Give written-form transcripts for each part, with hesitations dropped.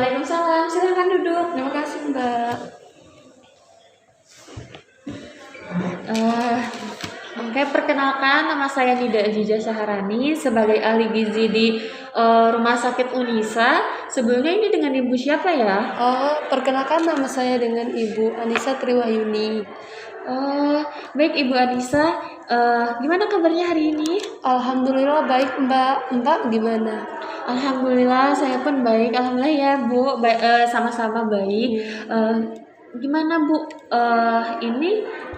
Waalaikumsalam, silakan duduk. Terima kasih, Mbak. Eh, Oke, perkenalkan nama saya Nida Aziza Syaharani sebagai ahli gizi di Rumah Sakit Unisa. Sebelumnya ini dengan ibu siapa ya? Perkenalkan nama saya dengan Ibu Anissa Triwahyuni. Baik Ibu Anissa, gimana kabarnya hari ini? Alhamdulillah baik, Mbak. Mbak gimana? Alhamdulillah saya pun baik. Alhamdulillah ya Bu, sama-sama baik. Gimana Bu? Ini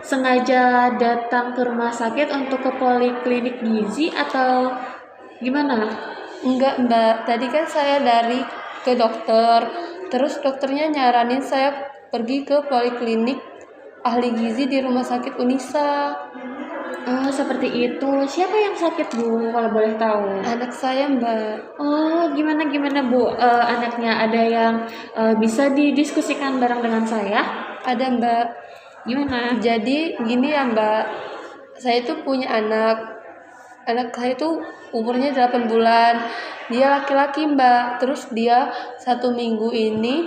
sengaja datang ke rumah sakit untuk ke poliklinik gizi atau gimana? Enggak, Mbak. Tadi kan saya ke dokter. Terus dokternya nyaranin saya pergi ke poliklinik ahli gizi di Rumah Sakit Unisa. Oh, seperti itu. Siapa yang sakit Bu, kalau boleh tahu? Anak saya, Mbak. Oh, gimana Bu? Anaknya ada yang bisa didiskusikan bareng dengan saya? Ada, Mbak. Gimana? Jadi gini ya, Mbak. Saya tuh punya anak. Anak saya tuh umurnya 8 bulan. Dia laki-laki, Mbak. Terus dia 1 minggu ini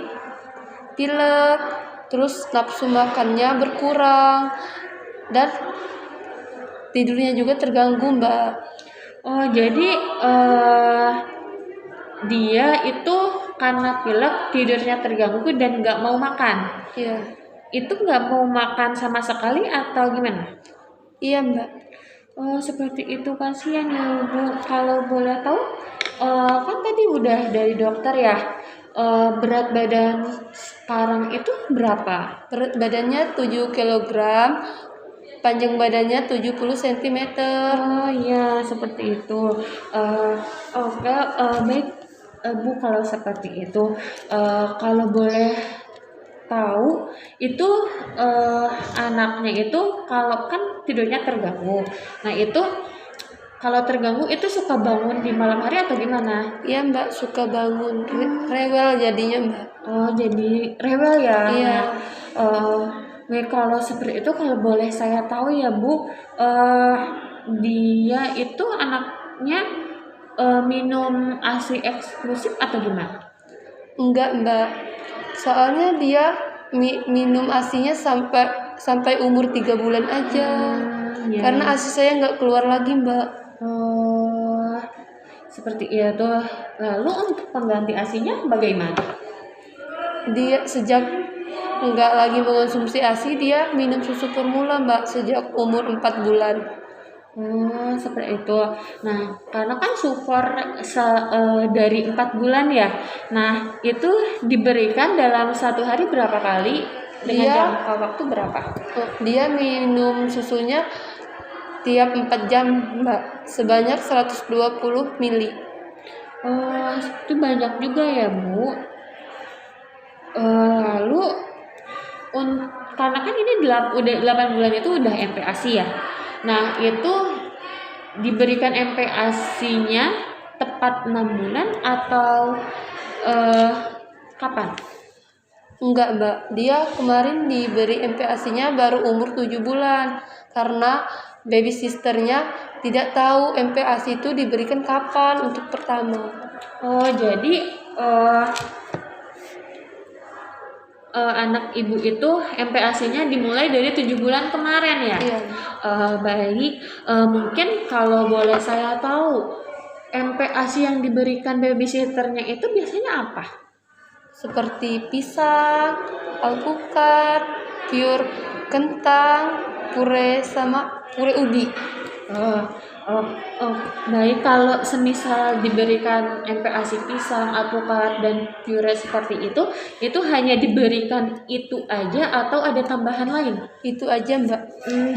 pilek. Terus nafsu makannya berkurang. Dan tidurnya juga terganggu, Mbak. Oh, jadi dia itu karena pilek, tidurnya terganggu dan nggak mau makan. Iya. Itu nggak mau makan sama sekali atau gimana? Iya, Mbak. Oh, seperti itu, kasihan ya Bu. Kalau boleh tahu, kan tadi udah dari dokter ya. Berat badan sekarang itu berapa? Berat badannya 7 kg, panjang badannya 70 cm. Oh iya, seperti itu. Oke, baik Bu, kalau seperti itu, kalau boleh tahu itu anaknya itu kalau kan tidurnya terganggu. Nah itu kalau terganggu itu suka bangun di malam hari atau gimana? Iya, Mbak, suka bangun rewel jadinya, Mbak. Oh, jadi rewel ya? Iya. Baik, kalau seperti itu, kalau boleh saya tahu ya Bu, dia itu anaknya minum ASI eksklusif atau gimana? Enggak, Mbak. Soalnya dia minum ASINya sampai umur 3 bulan aja. Ya. Karena ASI saya nggak keluar lagi, Mbak. Oh, seperti itu. Lalu untuk pengganti ASI-nya bagaimana? Dia sejak nggak lagi mengonsumsi ASI, dia minum susu formula, Mbak, sejak umur 4 bulan. Oh, seperti itu. Nah, karena kan sufor dari 4 bulan ya. Nah, itu diberikan dalam 1 hari berapa kali? Dengan jangka waktu berapa? Dia minum susunya tiap 4 jam, Mbak, sebanyak 120 mili. Oh, itu banyak juga ya, Bu. Lalu karena kan ini udah 8 bulan itu udah MPASI ya. Nah, itu diberikan MPASI-nya tepat 6 bulan atau kapan? Enggak, Mbak. Dia kemarin diberi MPASI-nya baru umur 7 bulan. Karena baby sisternya tidak tahu MPASI itu diberikan kapan untuk pertama. Oh, jadi anak ibu itu MPASI-nya dimulai dari 7 bulan kemarin ya? Iya. Baik, mungkin kalau boleh saya tahu, MPASI yang diberikan babysitternya itu biasanya apa? Seperti pisang, alpukat, pure kentang, pure sama pure ubi. Baik, kalau semisal diberikan MPASI pisang, alpukat, dan pure seperti itu hanya diberikan itu aja atau ada tambahan lain? Itu aja, Mbak.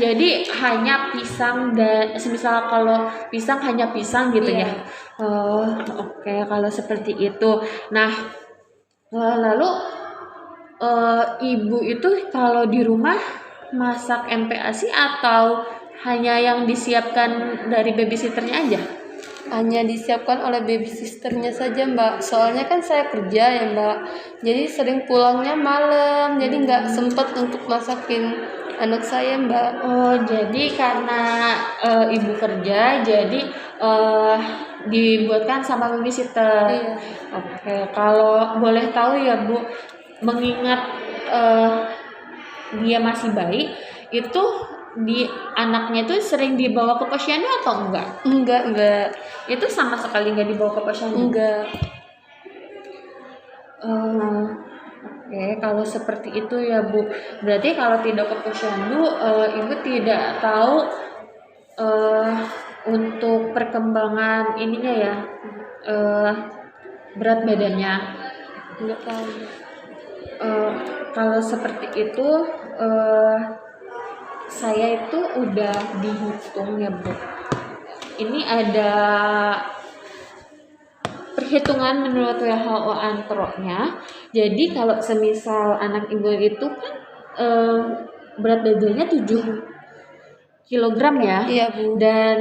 Jadi hanya pisang dan semisal kalau pisang hanya pisang gitu ya? Oke, kalau seperti itu. Nah, lalu ibu itu kalau di rumah masak MPASI atau hanya yang disiapkan dari babysitternya aja? Hanya disiapkan oleh baby sisternya saja, Mbak. Soalnya kan saya kerja ya, Mbak. Jadi sering pulangnya malam, jadi nggak sempet untuk masakin anak saya, Mbak. Oh, jadi karena ibu kerja, jadi dibuatkan sama babysitter. Iya. Oke, kalau boleh tahu ya Bu, mengingat eh, dia masih bayi, itu di anaknya itu sering dibawa ke posyandu atau enggak? Enggak. Itu sama sekali nggak dibawa ke posyandu. Enggak. Oke, kalau seperti itu ya Bu, berarti kalau tidak ke posyandu, Ibu tidak tahu untuk perkembangan ininya ya, berat badannya. Enggak tahu. Kalau seperti itu, saya itu udah dihitung ya Bu. Ini ada perhitungan menurut WHO Antro-nya. Jadi kalau semisal anak ibu itu kan berat badannya 7 kilogram ya. Iya Bu. Dan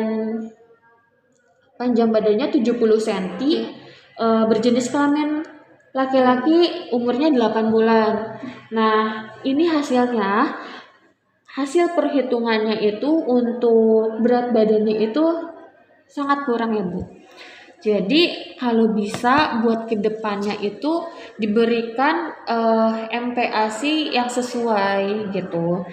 panjang badannya 70 cm. Berjenis kelamin laki-laki, umurnya 8 bulan. Nah, ini hasilnya. Hasil perhitungannya itu untuk berat badannya itu sangat kurang ya Bu. Jadi kalau bisa buat kedepannya itu diberikan MPASI yang sesuai gitu.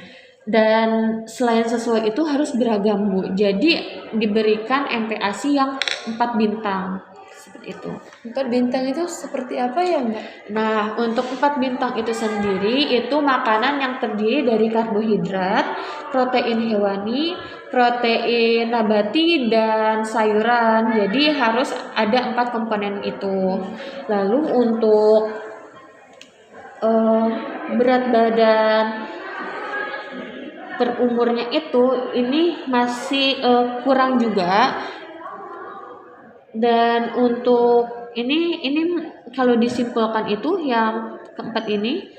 Dan selain sesuai itu harus beragam Bu. Jadi diberikan MPASI yang 4 bintang seperti itu. 4 bintang itu seperti apa ya Mbak? Nah, untuk 4 bintang itu sendiri itu makanan yang terdiri dari karbohidrat, protein hewani, protein nabati, dan sayuran. Jadi harus ada 4 komponen itu. Lalu untuk berat badan per umurnya itu ini masih kurang juga. Dan untuk ini kalau disimpulkan itu yang keempat ini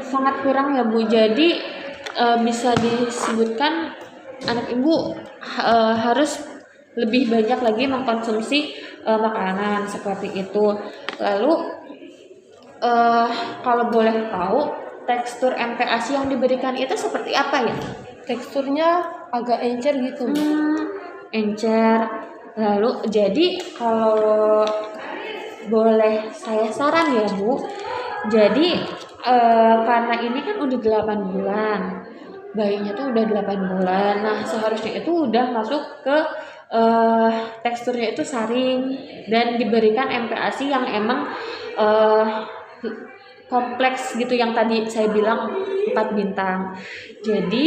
sangat kurang ya Bu. Jadi bisa disebutkan anak ibu harus lebih banyak lagi mengkonsumsi makanan seperti itu. Lalu kalau boleh tahu tekstur MPASI yang diberikan itu seperti apa ya? Teksturnya agak encer gitu. Encer. Lalu jadi kalau boleh saya saran ya Bu, jadi karena ini kan udah 8 bulan, bayinya tuh udah 8 bulan, nah seharusnya itu udah masuk ke teksturnya itu saring dan diberikan MPASI yang emang kompleks gitu, yang tadi saya bilang 4 bintang. Jadi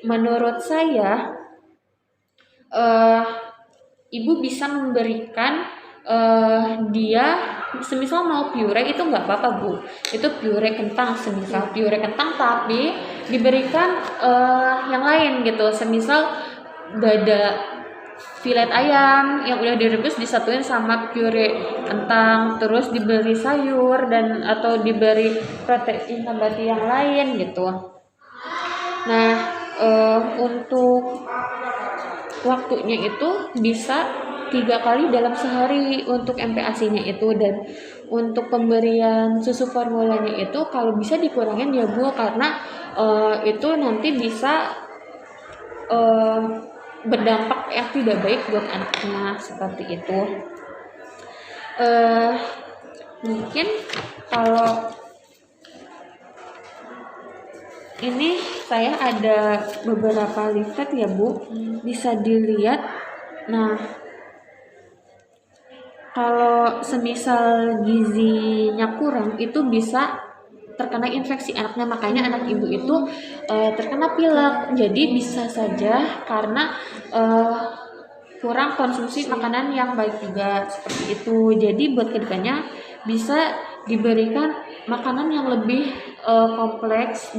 menurut saya ibu bisa memberikan dia semisal mau pure itu nggak apa-apa Bu, itu pure kentang, semisal pure kentang tapi diberikan yang lain gitu, semisal dada filet ayam yang udah direbus disatuin sama pure kentang, terus diberi sayur dan atau diberi protein nabati yang lain gitu. Nah, untuk waktunya itu bisa 3 kali dalam sehari untuk MPASI-nya itu, dan untuk pemberian susu formulanya itu kalau bisa dikurangin ya Bu, karena itu nanti bisa berdampak yang tidak baik buat anaknya seperti itu. Mungkin kalau ini saya ada beberapa leaflet ya Bu, bisa dilihat. Nah, kalau semisal gizinya kurang itu bisa terkena infeksi anaknya, makanya anak ibu itu terkena pilek. Jadi bisa saja karena kurang konsumsi makanan yang baik juga seperti itu. Jadi buat kedepannya bisa diberikan makanan yang lebih kompleks,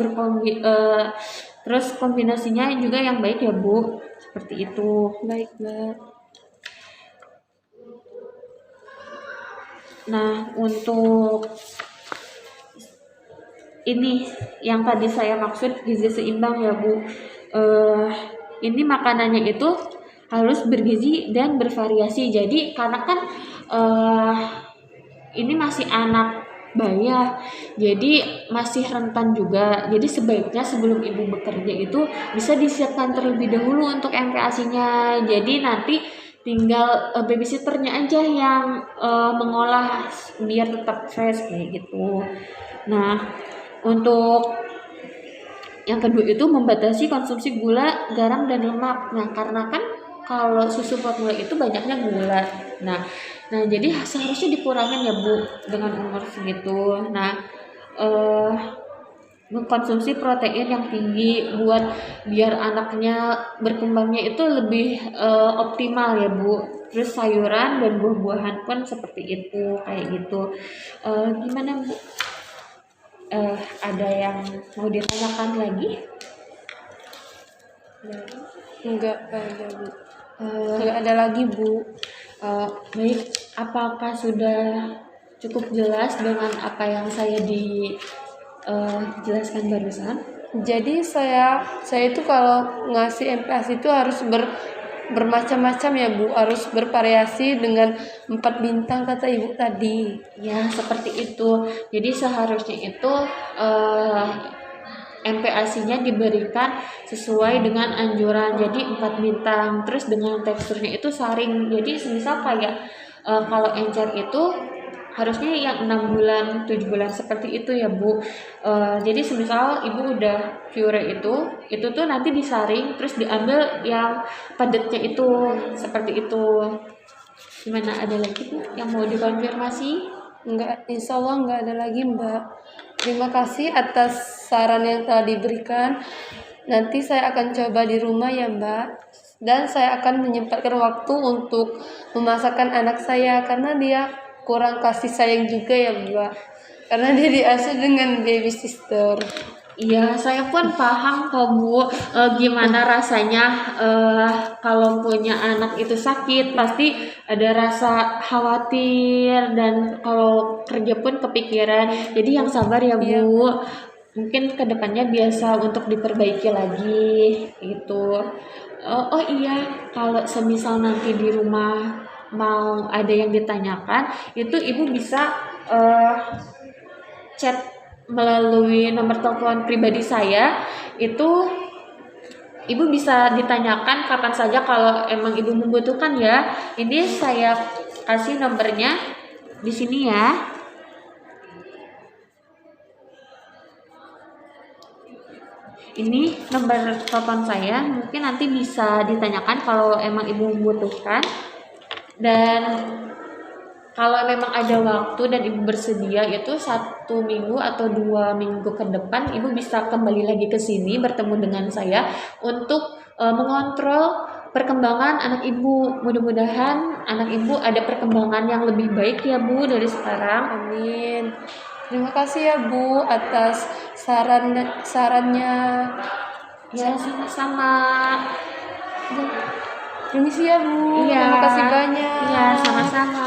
terus kombinasinya juga yang baik ya Bu, seperti itu. Baik Mbak. Nah, untuk ini yang tadi saya maksud gizi seimbang ya Bu, ini makanannya itu harus bergizi dan bervariasi. Jadi karena kan ini masih anak bayi ya, jadi masih rentan juga. Jadi sebaiknya sebelum ibu bekerja itu bisa disiapkan terlebih dahulu untuk MPASI-nya. Jadi nanti tinggal babysitternya aja yang mengolah biar tetap fresh kayak gitu. Nah, untuk yang kedua itu membatasi konsumsi gula, garam, dan lemak. Nah, karena kan kalau susu formula itu banyaknya gula. Nah, jadi seharusnya dikurangin ya Bu dengan umur segitu. Nah, eh, mengkonsumsi protein yang tinggi buat biar anaknya berkembangnya itu lebih optimal ya Bu. Terus sayuran dan buah-buahan pun seperti itu kayak gitu. Gimana Bu? Ada yang mau ditanyakan lagi? Enggak ada Bu. Eh, Enggak ada lagi Bu. Baik, apakah sudah cukup jelas dengan apa yang saya jelaskan barusan? Jadi saya itu kalau ngasih MPAS itu harus bermacam-macam ya Bu, harus bervariasi dengan 4 bintang kata Ibu tadi. Ya, seperti itu. Jadi seharusnya itu MPASI-nya diberikan sesuai dengan anjuran. Jadi 4 bintang. Terus dengan teksturnya itu saring. Jadi semisal kayak kalau encer itu harusnya yang 6 bulan, 7 bulan seperti itu ya Bu. Jadi semisal Ibu udah puree itu tuh nanti disaring terus diambil yang padatnya itu seperti itu. Gimana, ada lagi Bu yang mau dikonfirmasi? Enggak, insya Allah enggak ada lagi Mbak. Terima kasih atas saran yang telah diberikan. Nanti saya akan coba di rumah ya Mbak. Dan saya akan menyempatkan waktu untuk memasakkan anak saya karena dia kurang kasih sayang juga ya Mbak. Karena dia diasuh dengan baby sister. Iya, saya pun paham kok Bu, gimana rasanya kalau punya anak itu sakit, pasti ada rasa khawatir dan kalau kerja pun kepikiran. Jadi yang sabar ya Iya. Bu, mungkin kedepannya biasa untuk diperbaiki lagi gitu. Oh iya, kalau semisal nanti di rumah mau ada yang ditanyakan, itu Ibu bisa chat melalui nomor telepon pribadi saya. Itu Ibu bisa ditanyakan kapan saja kalau emang Ibu membutuhkan ya. Ini saya kasih nomornya di sini ya. Ini nomor telepon saya, mungkin nanti bisa ditanyakan kalau emang Ibu membutuhkan. Dan kalau memang ada waktu dan Ibu bersedia, itu 1 minggu atau 2 minggu ke depan Ibu bisa kembali lagi ke sini bertemu dengan saya untuk mengontrol perkembangan anak Ibu. Mudah-mudahan anak Ibu ada perkembangan yang lebih baik ya Bu dari sekarang. Amin. Terima kasih ya Bu atas sarannya. Ya, sama-sama. Permisi ya Bu. Iya. Terima kasih banyak. Iya, sama-sama.